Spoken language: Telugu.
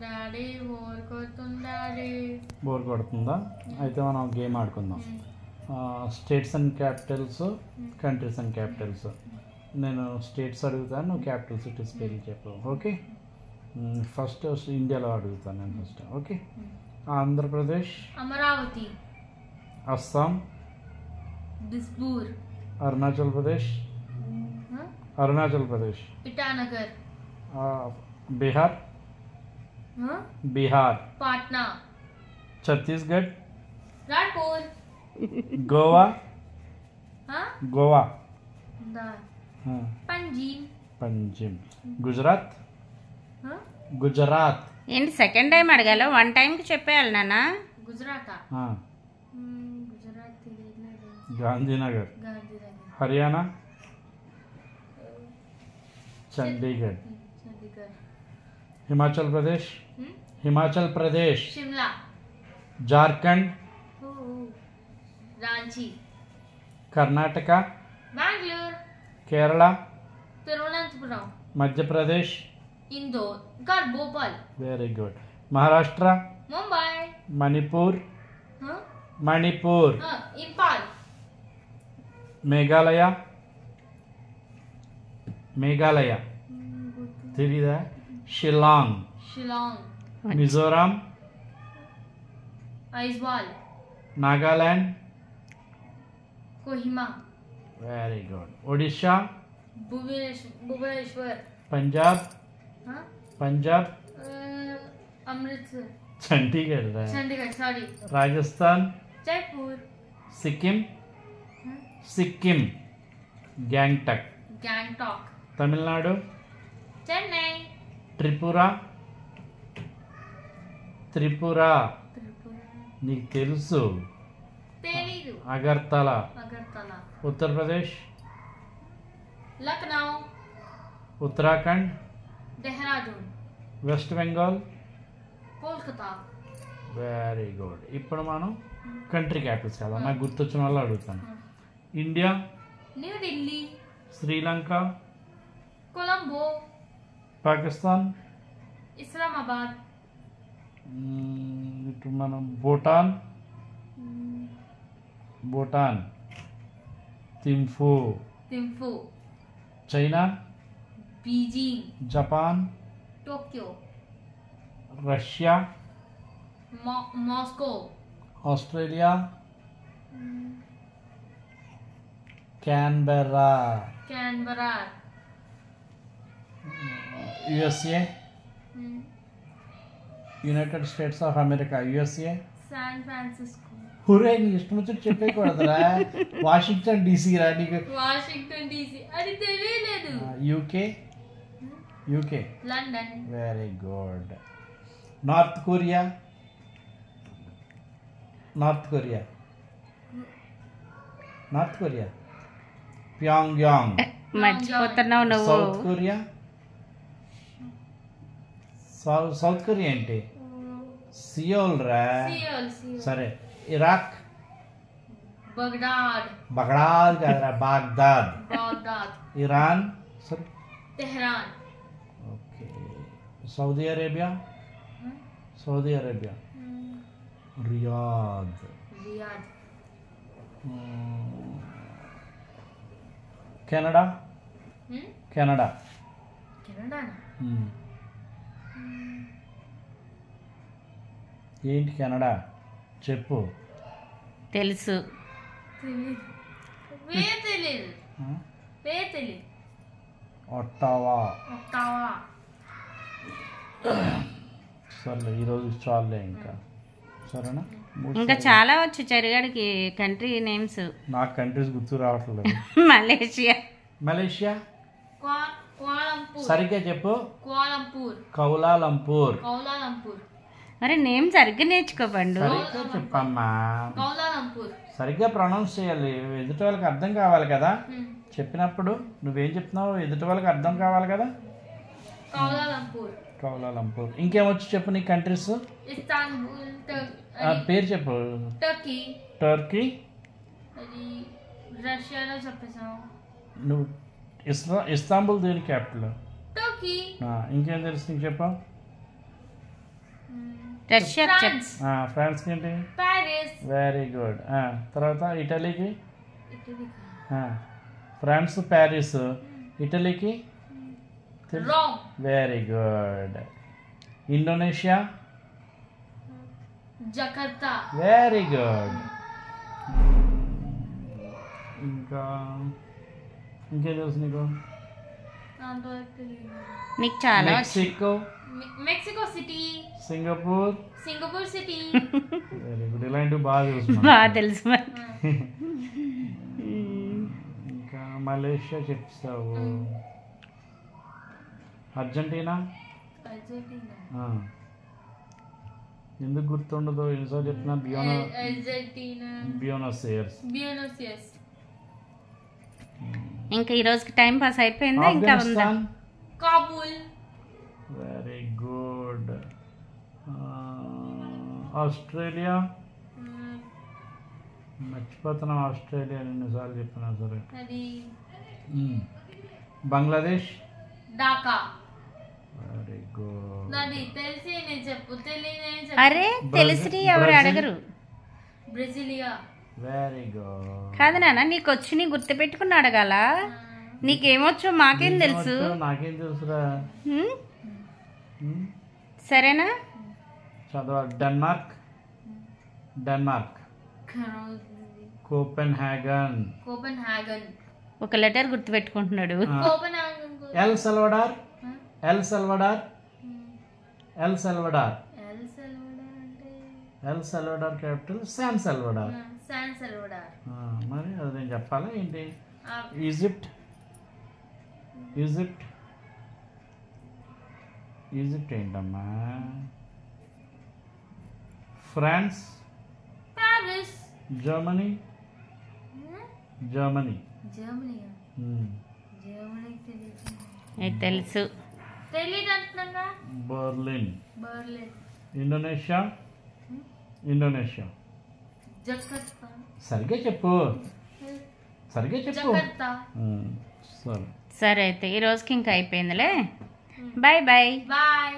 డాడీ బోర్ కొడుతుంది. బోర్ కొడుతుందా? అయితే మనం గేమ్ ఆడుకుందాం. States and Capitals, countries and Capitals. నేను స్టేట్స్ అడుగుతాను, నువ్వు క్యాపిటల్ సిటీస్ పేర్లు చెప్పు. ఓకే, ఫస్ట్ ఇండియాలో అడుగుతాను నేను ఫస్ట్. ఓకే, ఆంధ్రప్రదేశ్, అమరావతి, అస్సాం, దిస్పూర్, అరుణాచల్ ప్రదేశ్, ఇటానగర్, బీహార్, పాట్నా, ఛత్తీస్గఢ్, రాయ్పూర్, గోవా, పంజీమ్, గుజరాత్. ఏంటి సెకండ్ టైం అడగాల? వన్ టైంకి చెప్పేయాలి నాన్న. గుజరాత్, గాంధీనగర్, హర్యానా, చండీగఢ్, హిమాచల్ ప్రదేశ్, షిమ్లా, జార్ఖండ్, రాంచీ, కర్ణాటక, బెంగళూరు, కేరళ, తిరువనంతపురం, మధ్యప్రదేశ్, ఇందోర్, భోపాల్. Very good. మహారాష్ట్ర, ముంబై, మణిపూర్, ఇంపాల్, మేఘాలయ తెలీదా? Shillong, Mizoram, Aizawl, Nagaland, Kohima. Very good. Odisha, Bhubaneswar, Punjab, Amritsar, Chandigarh, sorry, Rajasthan, Jaipur, Sikkim, Gangtok, Tamil Nadu, Chennai, Tripura, నీకు తెలుసు, తెలీదు, Agartala, Uttar Pradesh, Lucknow, Uttarakhand, Dehradun, west Bengal, Kolkata. Very good. ఇప్పుడు మనం కంట్రీ క్యాపిటల్స్ కదా, నాకు గుర్తొచ్చిన వాళ్ళు అడుగుతాను. ఇండియా, న్యూఢిల్లీ, శ్రీలంక, కొలంబో, పాకిస్తాన్, ఇస్లామాబాద్, ఇటు మనం Bhutan, Thimphu, China, Beijing, Japan, Tokyo, Russia, Moscow, Australia, Canberra, USA, United states of America, USA, San Francisco. హురే, నీ ఇష్టం వచ్చి చెప్పేకూడదురా. వాషింగ్టన్ డీసీ రా నీకు. వాషింగ్టన్ డీసీ అది తెలియలేదు. UK, London. Very good. North Korea, Pyongyang. మర్చిపోతున్నావు నువ్వు. సౌత్ కొరియా ఏంటి? సియోల్ రా. సరే, ఇరాక్, బగ్దాద్ కాదురా, Baghdad. Iran, Tehran. Okay. Saudi Arabia, Riyadh. Canada, ఏంటి కెనడా చెప్పు. తెలుసు. ఒట్టావా. సర్లే, ఈరోజు చాలులే ఇంకా. సరేనా? ఇంకా చాలా వచ్చు చెరిగాడికి కంట్రీ నేమ్స్. నాకు కంట్రీస్ గుర్తు రావట్లేదు. మలేషియా, సరిగ్గా చెప్పు. కౌలాలంపూర్. మరి నేమ్ సరిగ్గా నేర్చుకోబండు. సరిగ్గా చెప్పమ్మా. సరిగ్గా ప్రొనౌన్స్ చేయాలి, ఎదుటి వాళ్ళకి అర్థం కావాలి కదా. చెప్పినప్పుడు నువ్వేం చెప్తున్నావు ఎదుటి వాళ్ళకి అర్థం కావాలి కదా. కౌలాలంపూర్. ఇంకేమొచ్చు చెప్పు నీ కంట్రీస్. పేరు చెప్పు. టర్కీ. రష్యాలో చెప్పేసాం. నువ్వు ఇస్తాంబుల్ దేని క్యాపిటల్? టర్కీ. ఇంకేం తెలుసు నీకు చెప్పు. రష్యా ఫ్రాన్స్ ఫ్రాన్స్కి ఏంటి? Paris very good. తర్వాత ఇటలీకి? ఇటలీ ఫ్రాన్స్ ప్యారిస్, ఇటలీకి? Rome very good. Indonesia? Jakarta very good. ఇంకా ఇంకేం తెలుసు నీకు? దాంతో తెలియదు. నీకు చాలా Mexico? Mexico city Singapore? Singapore city very good. ఇలాంటివి బాగా తెలుసు బాగా మనకి. తెలుసు మరి. ఇంకా మలేషియా చెప్తావు. అర్జెంటీనా? అర్జెంటీనా ఎందుకు గుర్తుండదు? ఎన్నిసార్లు చెప్తున్నా? Argentina Buenos Aires. Buenos Aires ఇంకా ఈ రోజుకి టైం పాస్ అయిపోయిందా ఇంకా ఉందా? Afghanistan? Kabul very good. Australia? మర్చిపోతున్నా ఆస్ట్రేలియా ఎన్నిసార్లు చెప్పినా సరే. అది బంగ్లాదేశ్? Dhaka very good. అది తెలిసి నేను చెప్పు తెలియని అరే తెలిసి ఎవరు అడగరు. Brasilia very good. కాదు నాన్న, నీకు వచ్చి నీ గుర్తు పెట్టుకుని అడగాల. నీకేమొచ్చో మాకేం తెలుసు. నాకేం తెలుసురా. సరేనా? చదవ. Denmark? Denmark. Copenhagen. Copenhagen ఒక లెటర్ గుర్తు పెట్టుకుంటున్నాడు. Copenhagen El Salvador? El Salvador? El Salvador. El Salvador అంటే El Salvador capital San Salvador. San Salvador. మరి అది నేను చెప్పాలా ఏంటి? ఈజిప్ట్? ఈజిప్ట్? ఈజిప్ట్ ఏంటమ్మా? ఫ్రాన్స్? ప్యారిస్. జర్మనీ? జర్మనీ. జర్మనీయా? జర్మనీ తెలియదు. నీకు తెలుసు. తెలియదు అంటున్నాగా. Berlin. Berlin. Indonesia? Indonesia. Jakarta. సరిగ్గా చెప్పు, సరిగ్గా చెప్పు. జకర్తా. సరే సరే అయితే ఈ రోజుకి ఇంకా అయిపోయిందిలే. Bye bye. బాయ్.